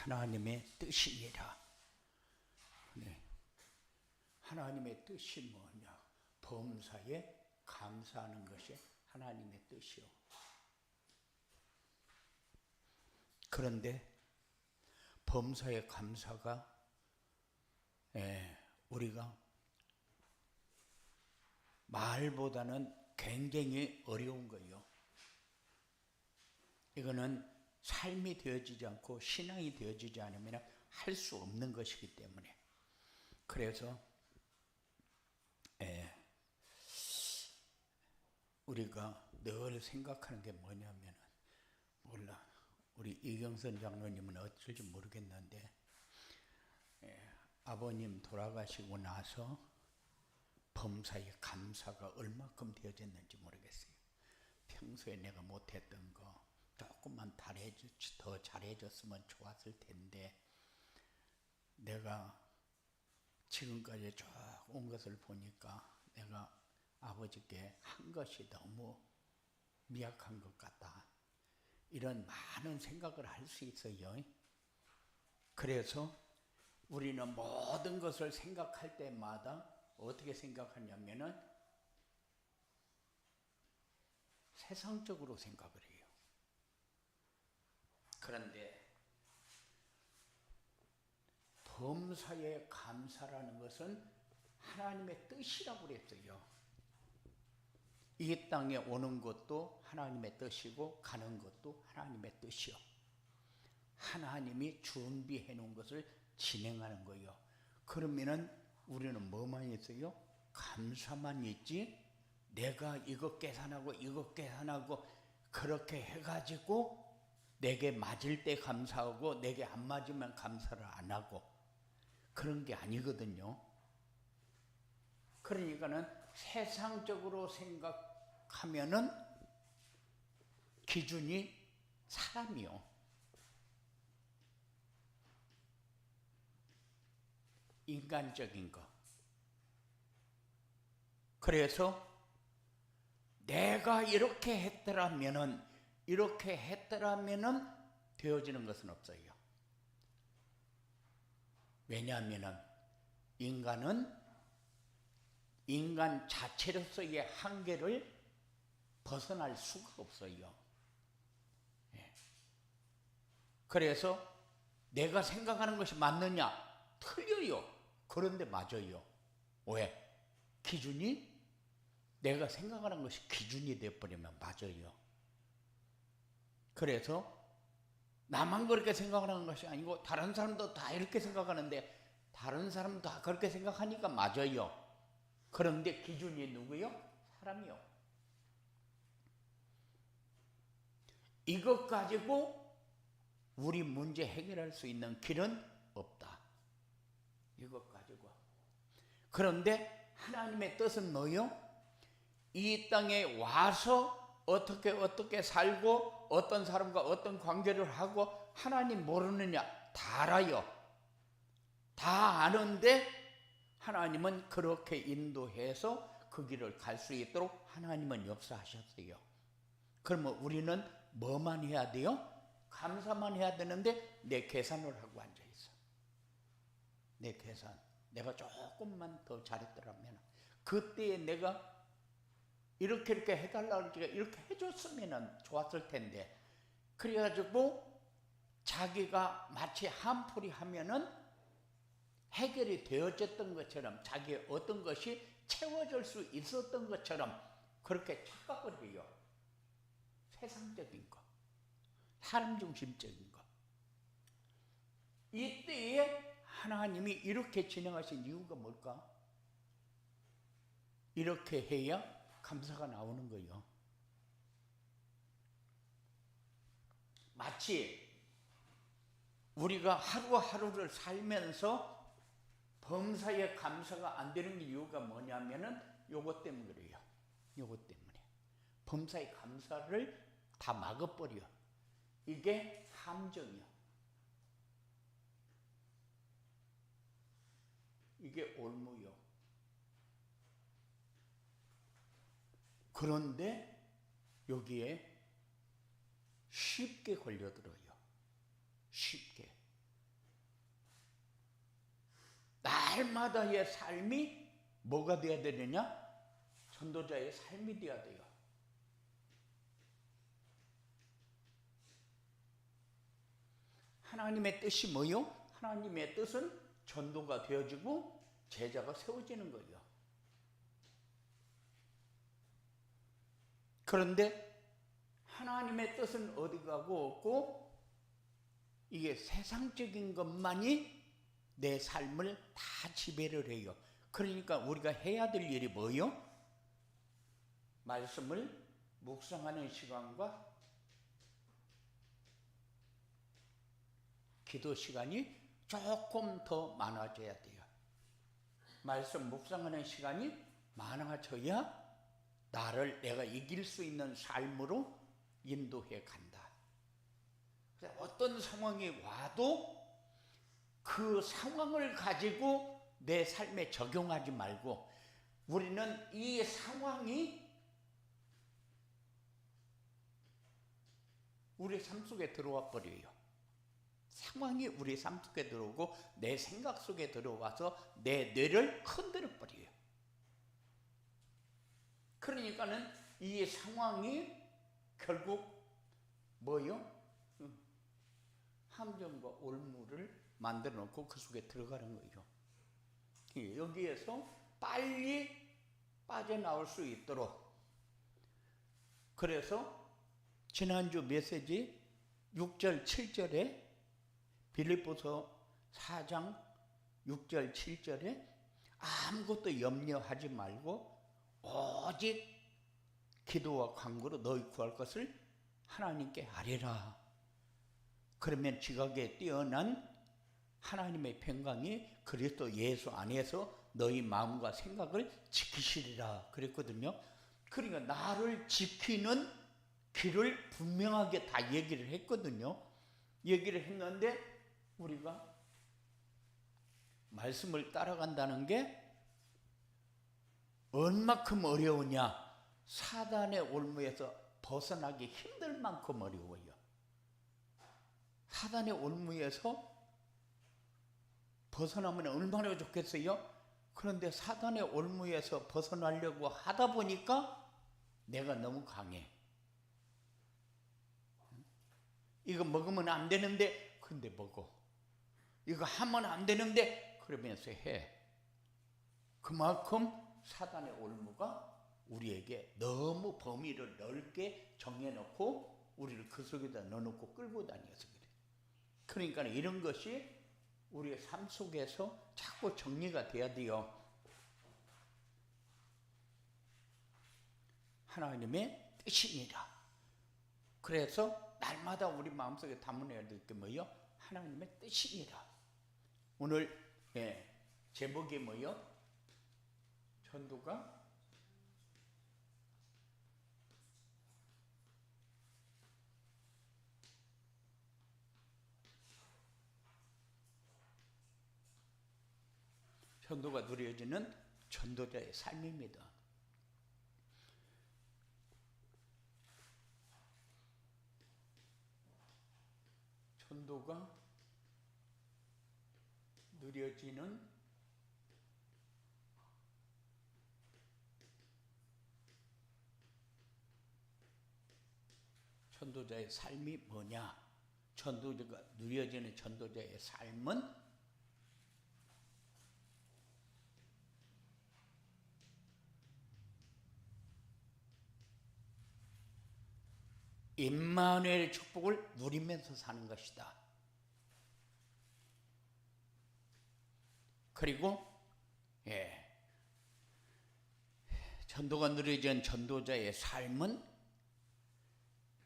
하나님의 뜻이니라. 네. 하나님의 뜻이 뭐냐? 범사에 감사하는 것이 하나님의 뜻이요. 그런데 범사에 감사가 우리가 말보다는 굉장히 어려운 거예요. 이거는 삶이 되어지지 않고 신앙이 되어지지 않으면 할 수 없는 것이기 때문에. 그래서 우리가 늘 생각하는 게 뭐냐면, 몰라, 우리 이경선 장로님은 어쩔지 모르겠는데 아버님 돌아가시고 나서 범사에 감사가 얼마큼 되어졌는지 모르겠어요. 평소에 내가 못했던 거 조금만 더 잘해줬으면 좋았을 텐데, 내가 지금까지 쭉 온 것을 보니까 내가 아버지께 한 것이 너무 미약한 것 같다, 이런 많은 생각을 할 수 있어요. 그래서 우리는 모든 것을 생각할 때마다 어떻게 생각하냐면은 세상적으로 생각을 해요. 그런데 범사에 감사라는 것은 하나님의 뜻이라고 그랬어요. 이 땅에 오는 것도 하나님의 뜻이고 가는 것도 하나님의 뜻이요. 하나님이 준비해 놓은 것을 진행하는 거예요. 그러면은 우리는 뭐만 있어요? 감사만 있지, 내가 이거 계산하고 그렇게 해가지고 내게 맞을 때 감사하고 내게 안 맞으면 감사를 안 하고 그런 게 아니거든요. 그러니까는 세상적으로 생각하면은 기준이 사람이요. 인간적인 거. 그래서 내가 이렇게 했더라면은 되어지는 것은 없어요. 왜냐하면은 인간은 인간 자체로서의 한계를 벗어날 수가 없어요. 그래서 내가 생각하는 것이 맞느냐? 틀려요. 그런데 맞아요. 왜? 기준이, 내가 생각하는 것이 기준이 되어버리면 맞아요. 그래서 나만 그렇게 생각하는 것이 아니고 다른 사람도 다 이렇게 생각하는데 다른 사람도 다 그렇게 생각하니까 맞아요. 그런데 기준이 누구요? 사람이요. 이것 가지고 우리 문제 해결할 수 있는 길은 없다. 이것 가지고. 그런데 하나님의 뜻은 뭐요? 이 땅에 와서 어떻게 살고 어떤 사람과 어떤 관계를 하고 하나님 모르느냐? 다 알아요. 다 아는데 하나님은 그렇게 인도해서 그 길을 갈 수 있도록 하나님은 역사하셨어요. 그러면 우리는 뭐만 해야 돼요? 감사만 해야 되는데 내 계산을 하고 앉아있어. 내 계산. 내가 조금만 더 잘했더라면 그때에 내가 이렇게 해달라고 그러니까 이렇게 해줬으면 좋았을 텐데, 그래가지고 자기가 마치 한풀이 하면은 해결이 되어졌던 것처럼 자기의 어떤 것이 채워질 수 있었던 것처럼 그렇게 착각을 해요. 세상적인 거, 사람 중심적인 거. 이때에 하나님이 이렇게 진행하신 이유가 뭘까? 이렇게 해야 감사가 나오는 거예요. 마치 우리가 하루하루를 살면서 범사에 감사가 안 되는 이유가 뭐냐면은 요것 때문에 그래요. 요것 때문에. 범사에 감사를 다 막아버려. 이게 함정이요. 이게 올무요. 그런데 여기에 쉽게 걸려들어요. 쉽게. 날마다의 삶이 뭐가 돼야 되느냐? 전도자의 삶이 돼야 돼요. 하나님의 뜻이 뭐요? 하나님의 뜻은 전도가 되어지고 제자가 세워지는 거예요. 그런데 하나님의 뜻은 어디 가고 없고 이게 세상적인 것만이 내 삶을 다 지배를 해요. 그러니까 우리가 해야 될 일이 뭐요? 말씀을 묵상하는 시간과 기도 시간이 조금 더 많아져야 돼요. 말씀 묵상하는 시간이 많아져야 나를 내가 이길 수 있는 삶으로 인도해 간다. 어떤 상황이 와도 그 상황을 가지고 내 삶에 적용하지 말고 우리는 이 상황이 우리 삶 속에 들어와 버려요. 상황이 우리 삶 속에 들어오고 내 생각 속에 들어와서 내 뇌를 흔들어 버려요. 그러니까는 이 상황이 결국 뭐요? 함정과 올무를 만들어 놓고 그 속에 들어가는 거예요. 여기에서 빨리 빠져나올 수 있도록. 그래서 지난주 메시지 6절 7절에 빌립보서 4장 6절 7절에 아무것도 염려하지 말고 오직 기도와 간구로 너희 구할 것을 하나님께 아뢰라. 그러면 지각에 뛰어난 하나님의 평강이 그리스도 예수 안에서 너희 마음과 생각을 지키시리라 그랬거든요. 그러니까 나를 지키는 길을 분명하게 다 얘기를 했거든요. 얘기를 했는데 우리가 말씀을 따라간다는 게 얼마큼 어려우냐. 사단의 올무에서 벗어나기 힘들 만큼 어려워요. 사단의 올무에서 벗어나면 얼마나 좋겠어요? 그런데 사단의 올무에서 벗어나려고 하다 보니까 내가 너무 강해. 이거 먹으면 안 되는데 근데 먹어. 이거 하면 안 되는데 그러면서 해. 그만큼 사단의 올무가 우리에게 너무 범위를 넓게 정해놓고 우리를 그 속에다 넣어놓고 끌고 다녀서 그래. 그러니까 이런 것이 우리의 삶 속에서 자꾸 정리가 돼야 돼요. 하나님의 뜻이니라. 그래서 날마다 우리 마음속에 담아내야 될 게 뭐예요? 하나님의 뜻이니라. 오늘 제목이 뭐예요? 전도가 누려지는 전도자의 삶입니다. 전도가 누려지는 전도자의 삶이 뭐냐? 전도자가 누려지는 전도자의 삶은 임마누엘의 축복을 누리면서 사는 것이다. 그리고 전도가 누려진 전도자의 삶은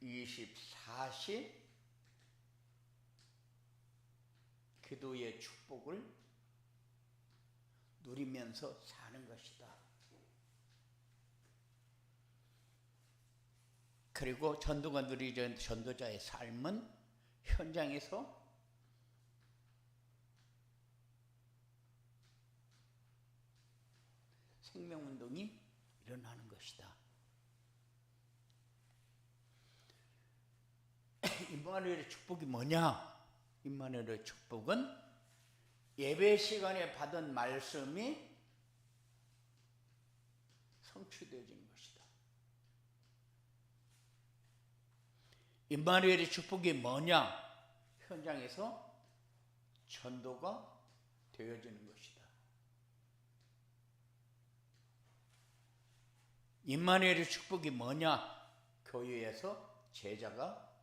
24시 기도의 축복을 누리면서 사는 것이다. 그리고 전도가 누리진 전도자의 삶은 현장에서 생명운동이 일어나는 것이다. 임마누엘의 축복이 뭐냐? 임마누엘의 축복은 예배 시간에 받은 말씀이 성취되어진 것이다. 임마누엘의 축복이 뭐냐? 현장에서 전도가 되어지는 것이다. 임마누엘의 축복이 뭐냐? 교회에서 제자가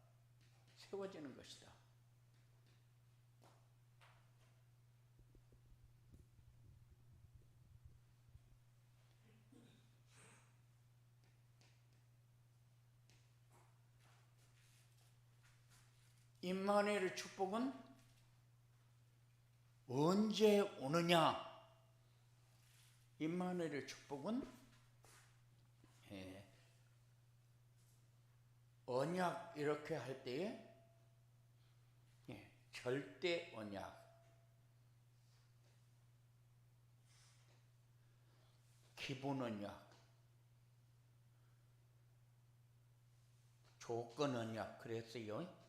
세워지는 것이다. 임마누엘의 축복은 언제 오느냐? 임마누엘의 축복은 언약 이렇게 할 때에 절대 언약, 기본 언약, 조건 언약 그랬어요.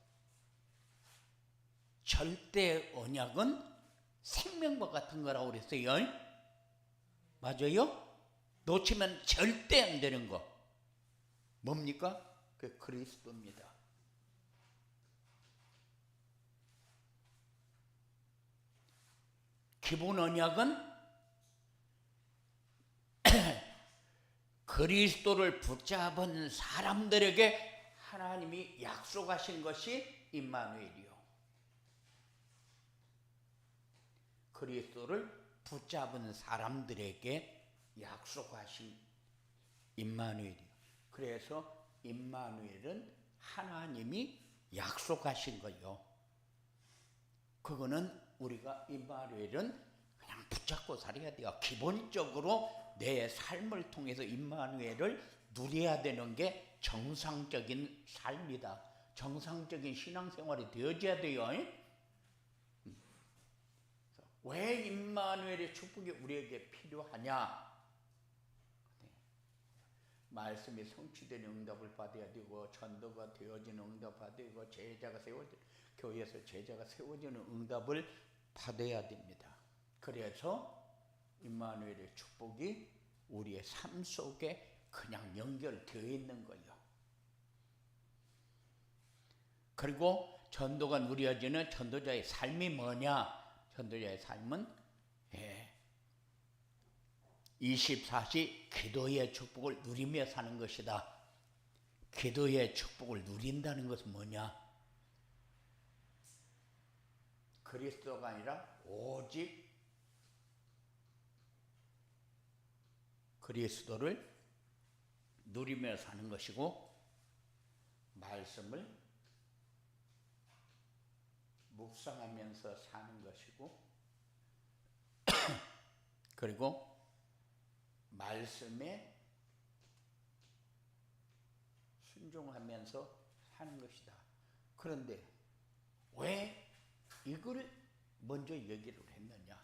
절대 언약은 생명과 같은 거라고 그랬어요. 맞아요? 놓치면 절대 안 되는 거 뭡니까? 그 그리스도입니다. 기본 언약은 그리스도를 붙잡은 사람들에게 하나님이 약속하신 것이 임마누엘이요. 그리스도를 붙잡은 사람들에게 약속하신 임마누엘이요. 그래서 임마누엘은 하나님이 약속하신 거요. 그거는 우리가 임마누엘은 그냥 붙잡고 살아야 돼요. 기본적으로 내 삶을 통해서 임마누엘을 누려야 되는 게 정상적인 삶이다. 정상적인 신앙생활이 되어져야 돼요. 왜 임마누엘의 축복이 우리에게 필요하냐? 말씀이 성취되는 응답을 받아야 되고, 전도가 되어지는 응답을 받아야 되고, 제자가 세워지는, 교회에서 제자가 세워지는 응답을 받아야 됩니다. 그래서 임마누엘의 축복이 우리의 삶 속에 그냥 연결되어 있는 거예요. 그리고 전도가 누려지는 전도자의 삶이 뭐냐? 전도자의 삶은 24시 기도의 축복을 누리며 사는 것이다. 기도의 축복을 누린다는 것은 뭐냐? 그리스도가 아니라 오직 그리스도를 누리며 사는 것이고, 말씀을 묵상하면서 사는 것이고, 그리고 말씀에 순종하면서 사는 것이다. 그런데 왜 이걸 먼저 얘기를 했느냐?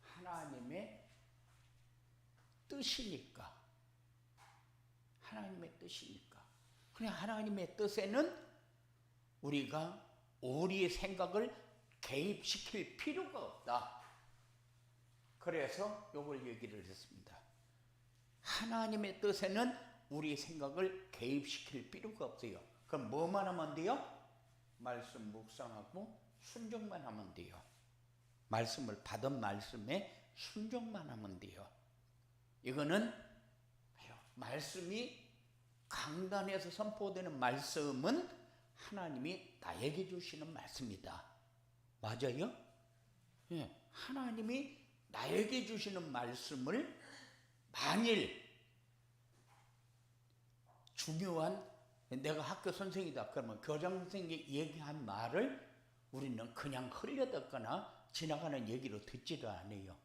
하나님의 뜻이니까. 하나님의 뜻이니까. 그냥 하나님의 뜻에는 우리가 우리의 생각을 개입시킬 필요가 없다. 그래서 이걸 얘기를 했습니다. 하나님의 뜻에는 우리 생각을 개입시킬 필요가 없어요. 그럼 뭐만 하면 돼요? 말씀 묵상하고 순종만 하면 돼요. 말씀을 받은 말씀에 순종만 하면 돼요. 이거는 말씀이 강단에서 선포되는 말씀은 하나님이 나에게 주시는 말씀이다. 맞아요? 하나님이 나에게 주시는 말씀을 만일 중요한, 내가 학교 선생이다 그러면 교장 선생님이 얘기한 말을 우리는 그냥 흘려듣거나 지나가는 얘기로 듣지도 않아요.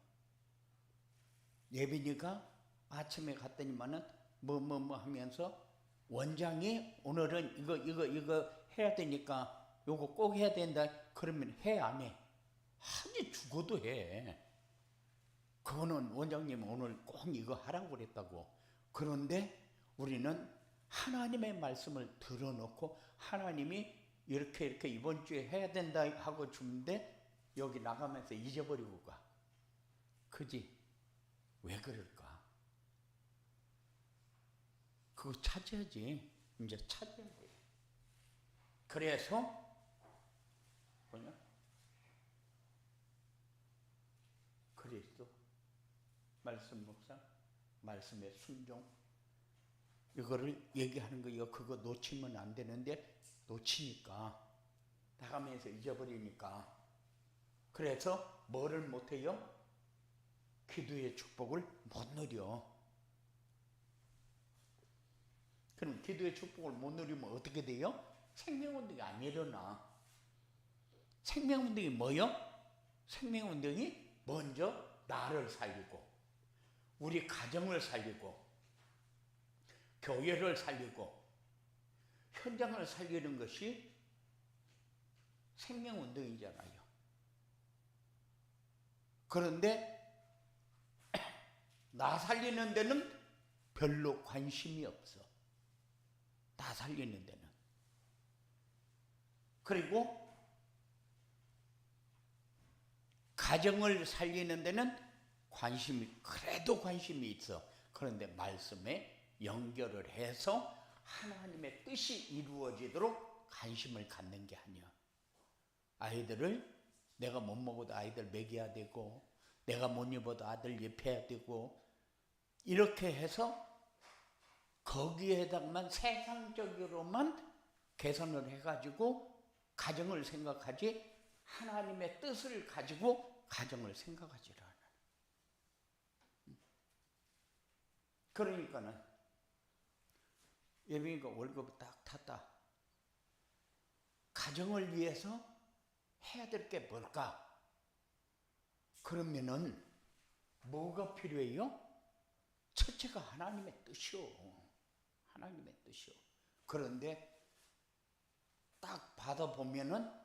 예빈이가 아침에 갔더니만은 뭐 하면서 원장이 오늘은 이거 해야 되니까 요거 꼭 해야 된다. 그러면 해 안 해? 하지 죽어도 해. 그거는 원장님 오늘 꼭 이거 하라고 그랬다고. 그런데 우리는 하나님의 말씀을 들어놓고 하나님이 이렇게 이번 주에 해야 된다 하고 주는데 여기 나가면서 잊어버리고 가. 그지? 왜 그럴까? 그거 찾아야지. 이제 찾아야 돼. 그래서 뭐냐? 그리스도 말씀 묵상, 말씀의 순종, 이거를 얘기하는 거예요. 그거 놓치면 안 되는데 놓치니까 나가면서 잊어버리니까. 그래서 뭐를 못해요? 기도의 축복을 못 누려. 그럼 기도의 축복을 못 누리면 어떻게 돼요? 생명운동이 안 일어나. 생명운동이 뭐요? 생명운동이 먼저 나를 살리고, 우리 가정을 살리고, 교회를 살리고, 현장을 살리는 것이 생명운동이잖아요. 그런데 나 살리는 데는 별로 관심이 없어. 나 살리는 데는. 그리고 가정을 살리는 데는 그래도 관심이 있어. 그런데 말씀에 연결을 해서 하나님의 뜻이 이루어지도록 관심을 갖는 게 아니야. 아이들을 내가 못 먹어도 아이들 먹여야 되고, 내가 못 입어도 아들 입혀야 되고, 이렇게 해서 거기에다만 세상적으로만 개선을 해가지고 가정을 생각하지, 하나님의 뜻을 가지고 가정을 생각하지 않아. 그러니까는 예빈이가 월급을 딱 탔다. 가정을 위해서 해야 될 게 뭘까? 그러면은 뭐가 필요해요? 첫째가 하나님의 뜻이요. 하나님의 뜻이요. 그런데 딱 받아보면은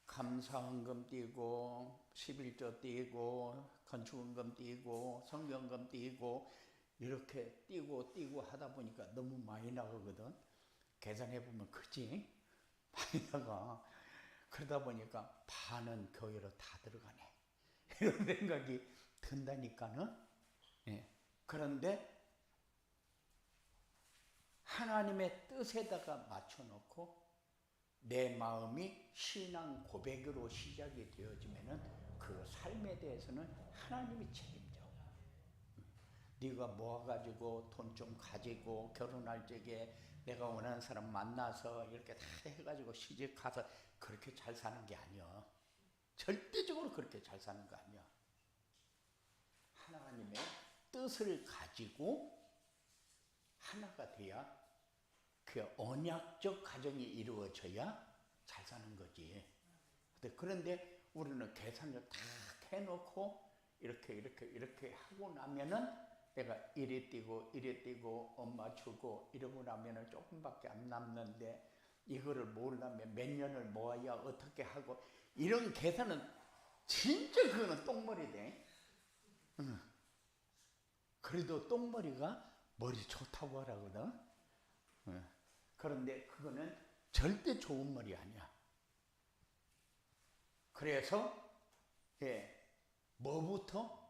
감사헌금 띄고, 11조 띄고, 건축헌금 띄고, 성경헌금 띄고, 이렇게 띄고 하다 보니까 너무 많이 나가거든. 계산해보면 그지? 많이 나가. 그러다 보니까 반은 교회로 다 들어가네. 이런 생각이 든다니까는. 예. 그런데 하나님의 뜻에다가 맞춰놓고 내 마음이 신앙 고백으로 시작이 되어지면은 그 삶에 대해서는 하나님이 책임져. 네가 모아가지고 돈 좀 가지고 결혼할 적에 내가 원하는 사람 만나서 이렇게 다 해가지고 시집 가서 그렇게 잘 사는 게 아니야. 절대적으로 그렇게 잘 사는 거 아니야. 하나님의 뜻을 가지고 하나가 돼야 그 언약적 가정이 이루어져야 잘 사는 거지. 그런데 우리는 계산을 다 해놓고 이렇게 하고 나면은 내가 이리 뛰고 엄마 주고 이러고 나면은 조금밖에 안 남는데 이거를 모으려면 몇 년을 모아야 어떻게 하고, 이런 계산은 진짜 그거는 똥머리 돼. 그래도 똥머리가 머리 좋다고 하라거든. 그런데 그거는 절대 좋은 머리 아니야. 그래서 뭐부터?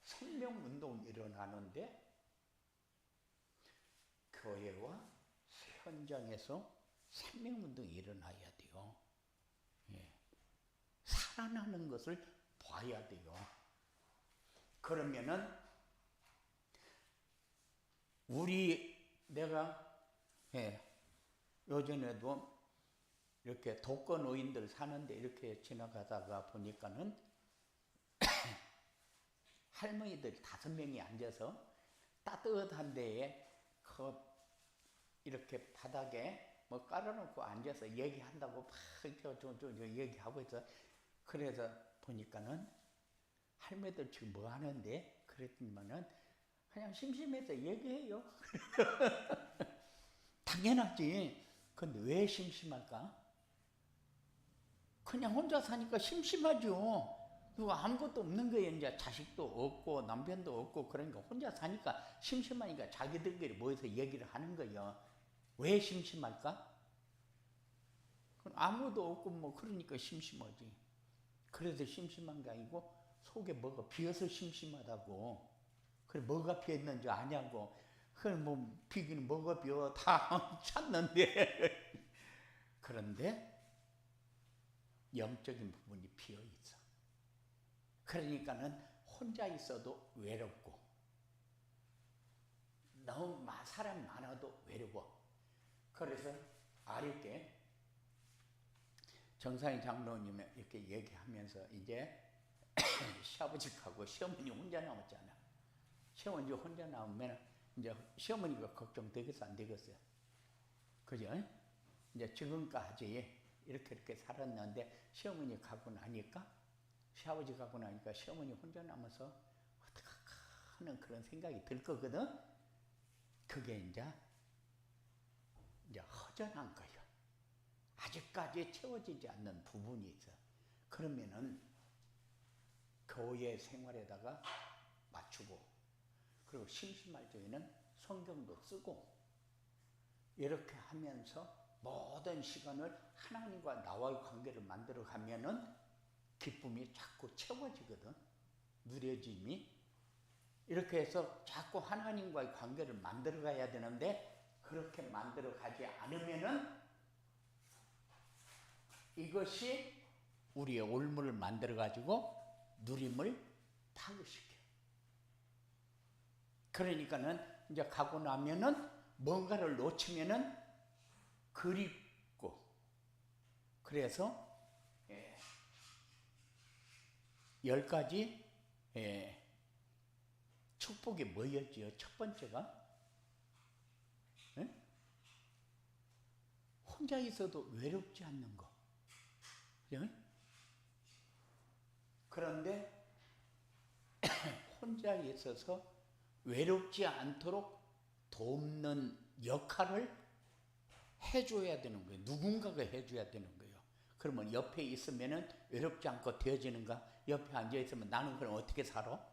생명운동이 일어나는데 교회와 현장에서 생명운동이 일어나야 돼요. 살아나는 것을 봐야 돼요. 그러면은 내가 요전에도 이렇게 독거노인들 사는데 이렇게 지나가다가 보니까는 할머니들 5명이 앉아서 따뜻한 데에 이렇게 바닥에 뭐 깔아놓고 앉아서 얘기한다고 막 얘기하고 있어. 그래서 보니까는 할머니들 지금 뭐 하는데? 그랬더니만은 그냥 심심해서 얘기해요. 당연하지. 근데 왜 심심할까? 그냥 혼자 사니까 심심하죠. 그리고 아무것도 없는 거예요. 이제 자식도 없고 남편도 없고 그러니까 혼자 사니까 심심하니까 자기들끼리 모여서 얘기를 하는 거예요. 왜 심심할까? 아무도 없고 뭐 그러니까 심심하지. 그래서 심심한 게 아니고 속에 뭐가 비어서 심심하다고. 그래 뭐가 비었는지 아냐고. 그래 뭐 비기는 뭐가 비어 다 찾는데 그런데 영적인 부분이 비어 있어. 그러니까는 혼자 있어도 외롭고 너무 사람 많아도 외로워. 그래서 아랫게 정상희 장로님이 이렇게 얘기하면서 이제 시아버지하고 시어머니 혼자 남았잖아. 시어머니 혼자 남으면 이제 시어머니가 걱정되겠어 안 되겠어요? 그죠? 이제 지금까지 이렇게 살았는데 시어머니 가고 나니까 시아버지 가고 나니까 시어머니 혼자 남아서 어떡할까 하는 그런 생각이 들 거거든. 그게 이제 허전한 거예요. 아직까지 채워지지 않는 부분이 있어. 그러면은 교회 생활에다가 맞추고 그리고 심심할 적에는 성경도 쓰고 이렇게 하면서 모든 시간을 하나님과 나와의 관계를 만들어 가면은 기쁨이 자꾸 채워지거든. 누려짐이. 이렇게 해서 자꾸 하나님과의 관계를 만들어 가야 되는데 그렇게 만들어 가지 않으면은 이것이 우리의 올무를 만들어 가지고 누림을 파괴시켜. 그러니까는 이제 가고 나면은 뭔가를 놓치면은 그립고 그래서 10가지 축복이 뭐였지요? 첫 번째가 혼자 있어도 외롭지 않는 거. 그런데 혼자 있어서 외롭지 않도록 돕는 역할을 해줘야 되는 거예요. 누군가가 해줘야 되는 거예요. 그러면 옆에 있으면은 외롭지 않고 되어지는가? 옆에 앉아 있으면 나는 그럼 어떻게 살아?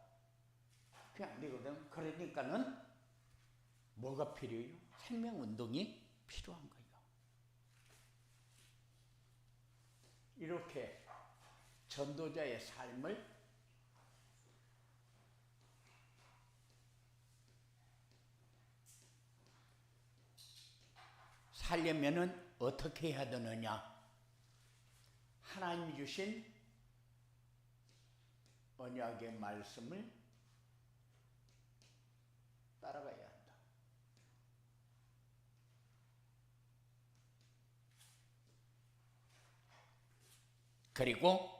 그게 안 되거든. 그러니까는 뭐가 필요해요? 생명운동이 필요한 거예요. 이렇게 전도자의 삶을 살려면은 어떻게 해야 되느냐? 하나님이 주신 언약의 말씀을 따라가야 한다. 그리고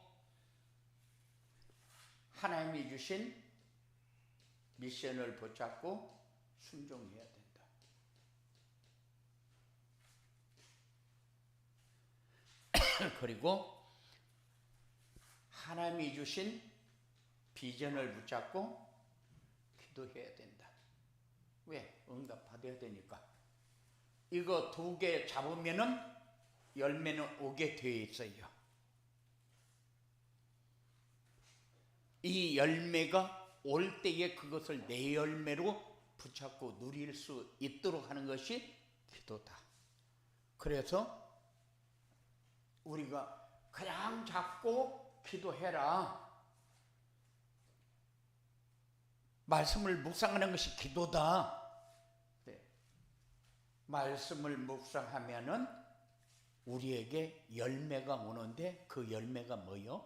하나님이 주신 미션을 붙잡고 순종해야 된다. 그리고 하나님이 주신 비전을 붙잡고 기도해야 된다. 왜? 응답 받아야 되니까. 이거 2개 잡으면은 열매는 오게 되어 있어요. 이 열매가 올 때에 그것을 내 열매로 붙잡고 누릴 수 있도록 하는 것이 기도다. 그래서 우리가 그냥 잡고 기도해라. 말씀을 묵상하는 것이 기도다. 네. 말씀을 묵상하면은 우리에게 열매가 오는데 그 열매가 뭐요?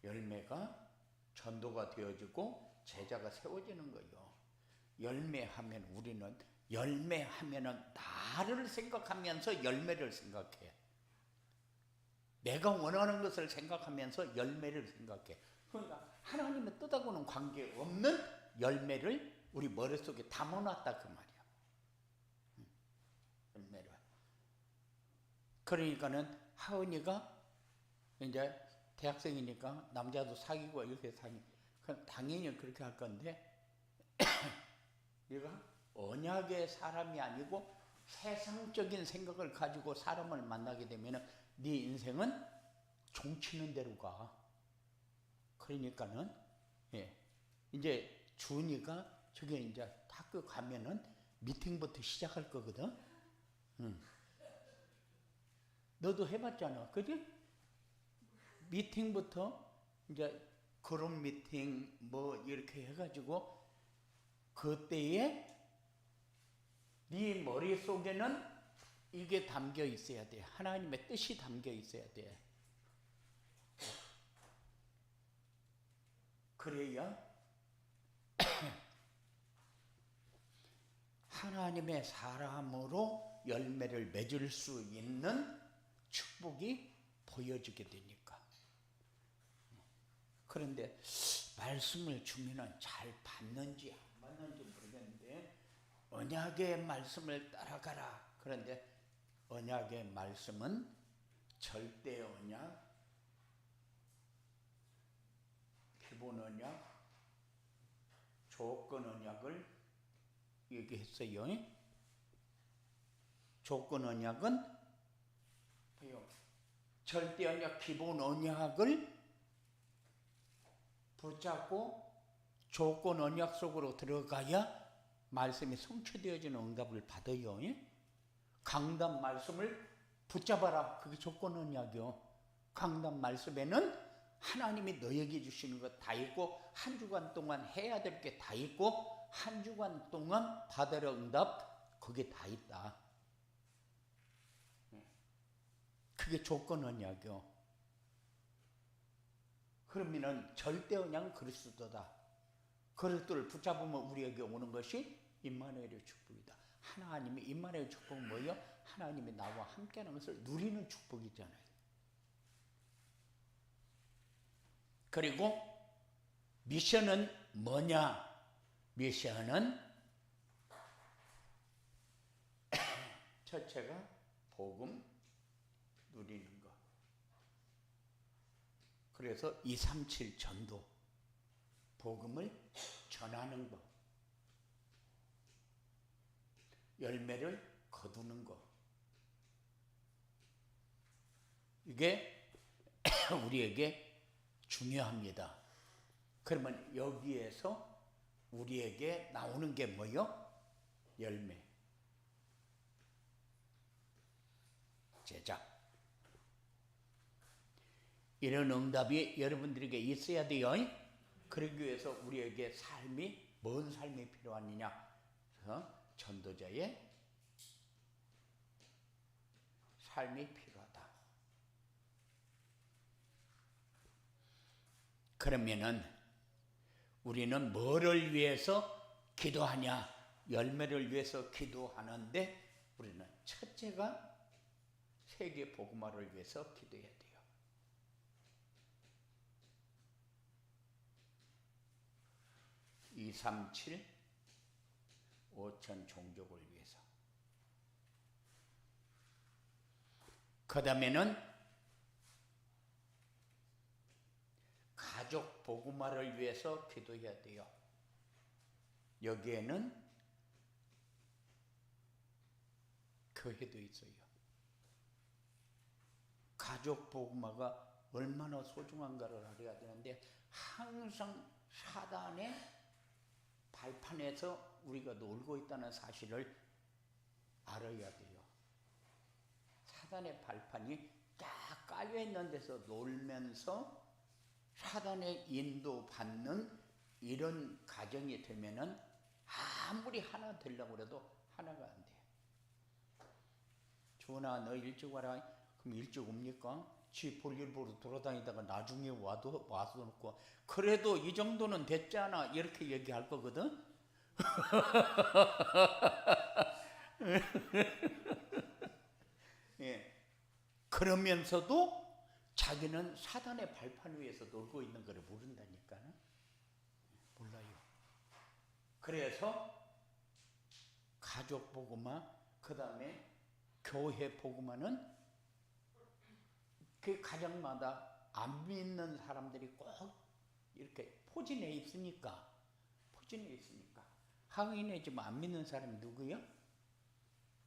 열매가 전도가 되어지고 제자가 세워지는 거예요. 열매하면 우리는 열매하면은 나를 생각하면서 열매를 생각해. 내가 원하는 것을 생각하면서 열매를 생각해. 그러니까 하나님의 뜻하고는 관계없는 열매를 우리 머릿속에 담아놨다 그 말이야. 열매를. 그러니까는 하은이가 이제 대학생이니까 남자도 사귀고 이렇게 사귀. 당연히 그렇게 할 건데 얘가 언약의 사람이 아니고 세상적인 생각을 가지고 사람을 만나게 되면 네 인생은 종치는 대로 가. 그러니까는 이제 준이가 저게 이제 학교 가면은 미팅부터 시작할 거거든. 너도 해봤잖아, 그지? 미팅부터 이제 그룹 미팅 뭐 이렇게 해가지고 그때에 네 머릿속에는 이게 담겨 있어야 돼. 하나님의 뜻이 담겨 있어야 돼. 그래야 하나님의 사람으로 열매를 맺을 수 있는 축복이 보여지게 되니까. 그런데 말씀을 주면은 잘 받는지 안 받는지 모르겠는데 언약의 말씀을 따라가라. 그런데 언약의 말씀은 절대 언약, 기본 언약, 조건 언약을 얘기했어요. 조건 언약은 절대 언약, 기본 언약을 붙잡고 조건 언약 속으로 들어가야 말씀이 성취되어지는 응답을 받아요. 강단 말씀을 붙잡아라. 그게 조건 언약이요. 강단 말씀에는 하나님이 너에게 주시는 것 다 있고 한 주간 동안 해야 될 게 다 있고 한 주간 동안 받을 응답 그게 다 있다. 그게 조건 언약이요. 그러면은 절대 언약은 그리스도다. 그리스도를 붙잡으면 우리에게 오는 것이 임마누엘의 축복이다. 하나님의 임마누엘의 축복은 뭐예요? 하나님이 나와 함께하는 것을 누리는 축복이잖아요. 그리고 미션은 뭐냐? 미션은 첫째가 복음 누리는 것. 그래서 237 전도, 복음을 전하는 것, 열매를 거두는 것. 이게 우리에게 중요합니다. 그러면 여기에서 우리에게 나오는 게 뭐요? 열매. 제자. 이런 응답이 여러분들에게 있어야 돼요. 그러기 위해서 우리에게 삶이, 뭔 삶이 필요하느냐? 그래서 전도자의 삶이 필요하다. 그러면은 우리는 뭐를 위해서 기도하냐? 열매를 위해서 기도하는데 우리는 첫째가 세계 복음화를 위해서 기도해야 돼요. 237 5천 종족을 위해서. 그 다음에는 가족 복음화를 위해서 기도해야 돼요. 여기에는 교회도 있어요. 가족 복음화가 얼마나 소중한가를 알아야 되는데 항상 사단의 발판에서 우리가 놀고 있다는 사실을 알아야 돼요. 사단의 발판이 딱 깔려있는 데서 놀면서 사단의 인도받는 이런 가정이 되면은 아무리 하나 되려고 해도 하나가 안 돼. 주원아, 너 일찍 와라. 그럼 일찍 옵니까? 지 볼일 보러 돌아다니다가 나중에 와서 놓고 그래도 이 정도는 됐잖아 이렇게 얘기할 거거든. 예. 그러면서도 자기는 사단의 발판 위에서 놀고 있는 걸 모른다니까. 몰라요. 그래서 가족 복음화, 그 다음에 교회 복음화는 그 가정마다 안 믿는 사람들이 꼭 이렇게 포진해 있으니까. 하인의 집 안 믿는 사람이 누구야?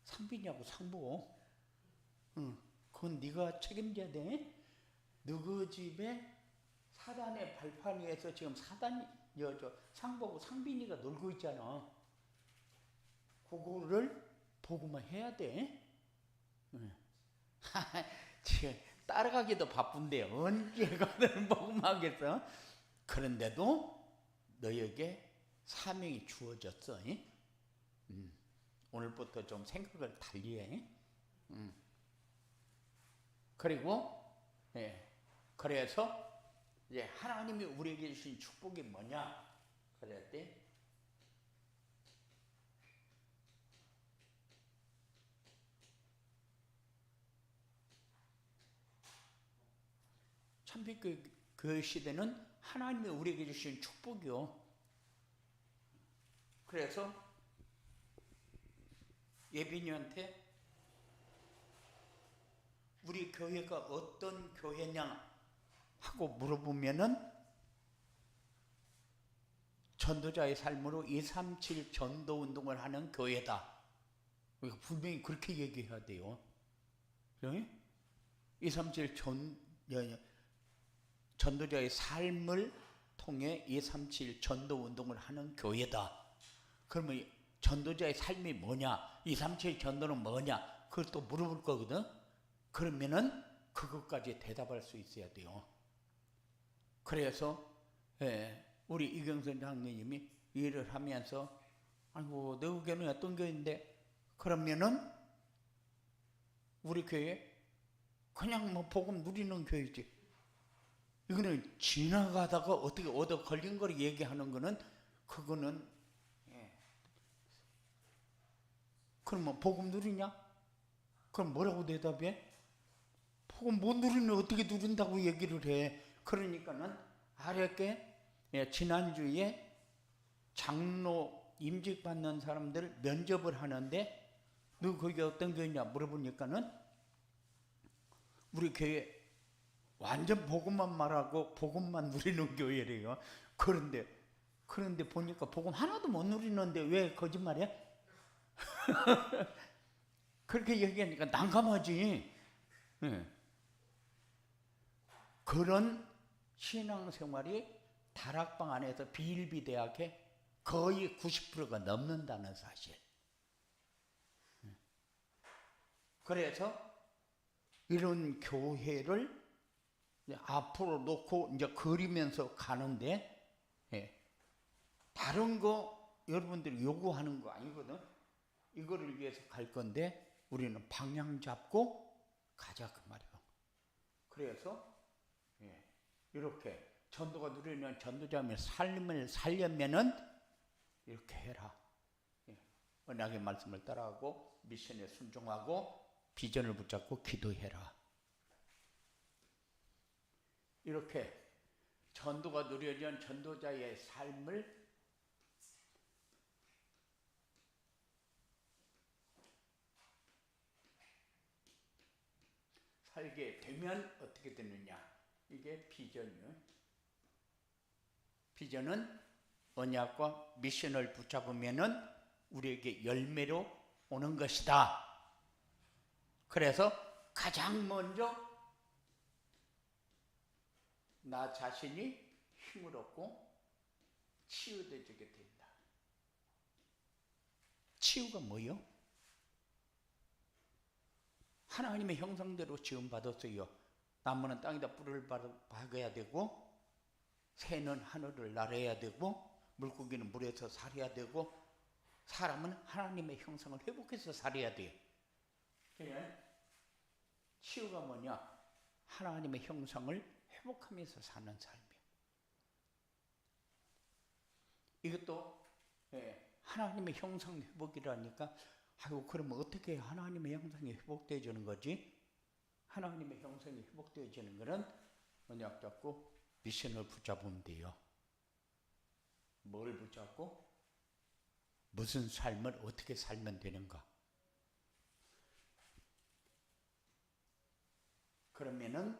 상빈이하고 상보. 그건 네가 책임져야 돼. 누구 집에 사단의 발판 위에서 지금 상보고 상빈이가 놀고 있잖아. 그거를 복음화 해야 돼. 지금 따라가기도 바쁜데 언제 가든 복음하겠어? 그런데도 너에게 사명이 주어졌어. 오늘부터 좀 생각을 달리 해. 그리고 그래서 이제 하나님이 우리에게 주신 축복이 뭐냐? 그랬더니 참빛 그 시대는 하나님이 우리에게 주신 축복이요. 그래서 예빈이한테 우리 교회가 어떤 교회냐 하고 물어보면은 전도자의 삶으로 237 전도 운동을 하는 교회다. 분명히 그렇게 얘기해야 돼요. 237 전도자의 삶을 통해 237 전도 운동을 하는 교회다. 그러면 전도자의 삶이 뭐냐? 237 전도는 뭐냐? 그걸 또 물어볼 거거든. 그러면은 그것까지 대답할 수 있어야 돼요. 그래서 우리 이경선 장로님이 일을 하면서 아이고 너 교회는 어떤 교회인데 그러면은 우리 교회 그냥 뭐 복음 누리는 교회지. 이거는 지나가다가 어떻게 얻어 걸린 걸 얘기하는 거는 그거는 그럼 복음 누리냐? 그럼 뭐라고 대답해? 복음 못 누리면 어떻게 누린다고 얘기를 해. 그러니까는 아랫게 지난주에 장로 임직 받는 사람들 면접을 하는데 너 거기 어떤 교회냐 물어보니까는 우리 교회 완전 복음만 말하고 복음만 누리는 교회래요. 그런데 보니까 복음 하나도 못 누리는데 왜 거짓말이야? 그렇게 얘기하니까 난감하지. 그런 신앙생활이 다락방 안에서 비일비재하게 거의 90%가 넘는다는 사실. 그래서 이런 교회를 앞으로 놓고 이제 그리면서 가는데 다른 거 여러분들이 요구하는 거 아니거든. 이거를 위해서 갈 건데 우리는 방향 잡고 가자 그 말이에요. 그래서 이렇게 전도가 누리는 전도자의 삶을 살려면은 이렇게 해라. 언약의 말씀을 따라하고 미션에 순종하고 비전을 붙잡고 기도해라. 이렇게 전도가 누려진 전도자의 삶을 살게 되면 어떻게 되느냐? 이게 비전이에요. 비전은 언약과 미션을 붙잡으면은 우리에게 열매로 오는 것이다. 그래서 가장 먼저 나 자신이 힘을 얻고 치유되게 된다. 치유가 뭐요? 하나님의 형상대로 지음받았어요. 나무는 땅에다 뿔을 박아야 되고 새는 하늘을 날아야 되고 물고기는 물에서 살아야 되고 사람은 하나님의 형상을 회복해서 살아야 돼요. 치유가 뭐냐? 하나님의 형상을 회복하면서 사는 삶이에요. 이것도 하나님의 형상 회복이라니까 아이고 그러면 어떻게 하나님의 형상이 회복되어지는 거지? 하나님의 형상이 회복되어지는 것은 언약 잡고 미션을 붙잡으면 돼요. 뭘 붙잡고 무슨 삶을 어떻게 살면 되는가? 그러면은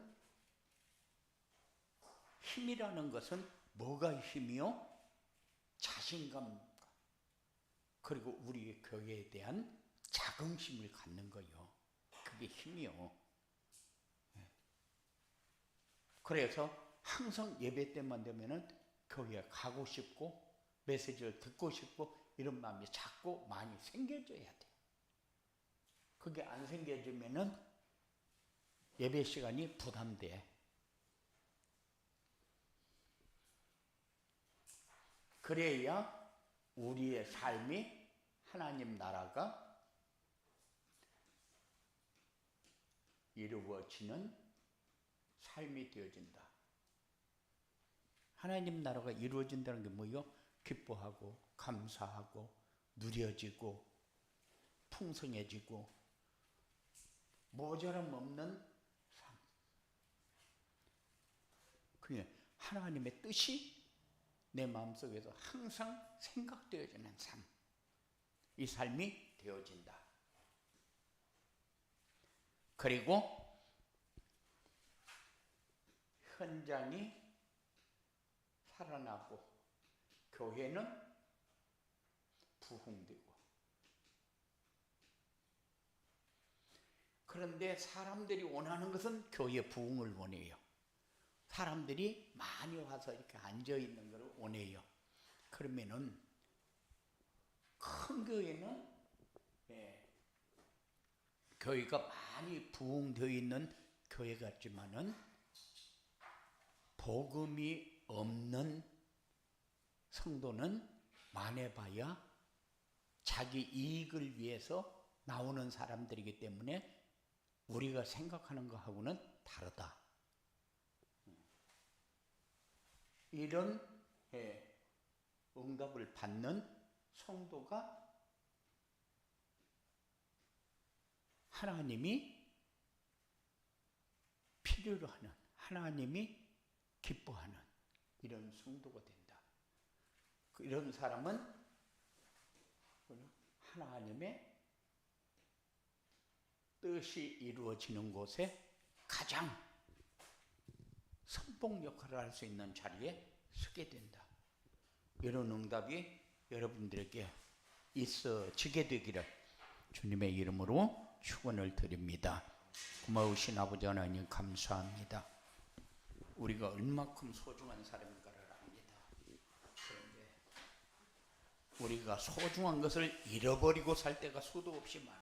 힘이라는 것은 뭐가 힘이요? 자신감 그리고 우리 교회에 대한 자긍심을 갖는 거요. 그게 힘이요. 그래서 항상 예배 때만 되면은 교회에 가고 싶고 메시지를 듣고 싶고 이런 마음이 자꾸 많이 생겨져야 돼. 그게 안 생겨지면은 예배 시간이 부담돼. 그래야 우리의 삶이 하나님 나라가 이루어지는 삶이 되어진다. 하나님 나라가 이루어진다는 게 뭐예요? 기뻐하고 감사하고 누려지고 풍성해지고 모자람 없는 삶. 그게 하나님의 뜻이 내 마음속에서 항상 생각되어지는 삶. 이 삶이 되어진다. 그리고 현장이 살아나고 교회는 부흥되고. 그런데 사람들이 원하는 것은 교회 부흥을 원해요. 사람들이 많이 와서 이렇게 앉아 있는 것을 원해요. 그러면은 큰 교회는 교회가 많이 부흥되어 있는 교회 같지만은 복음이 없는 성도는 많아봐야 자기 이익을 위해서 나오는 사람들이기 때문에 우리가 생각하는 것하고는 다르다. 이런 응답을 받는 성도가 하나님이 필요로 하는, 하나님이 기뻐하는 이런 성도가 된다. 이런 사람은 하나님의 뜻이 이루어지는 곳에 가장 선봉 역할을 할 수 있는 자리에 서게 된다. 이런 응답이 여러분들에게 있어지게 되기를 주님의 이름으로 축원을 드립니다. 고마우신 아버지 하나님 감사합니다. 우리가 얼마큼 소중한 사람인가를 압니다. 그런데 우리가 소중한 것을 잃어버리고 살 때가 수도 없이 많아요.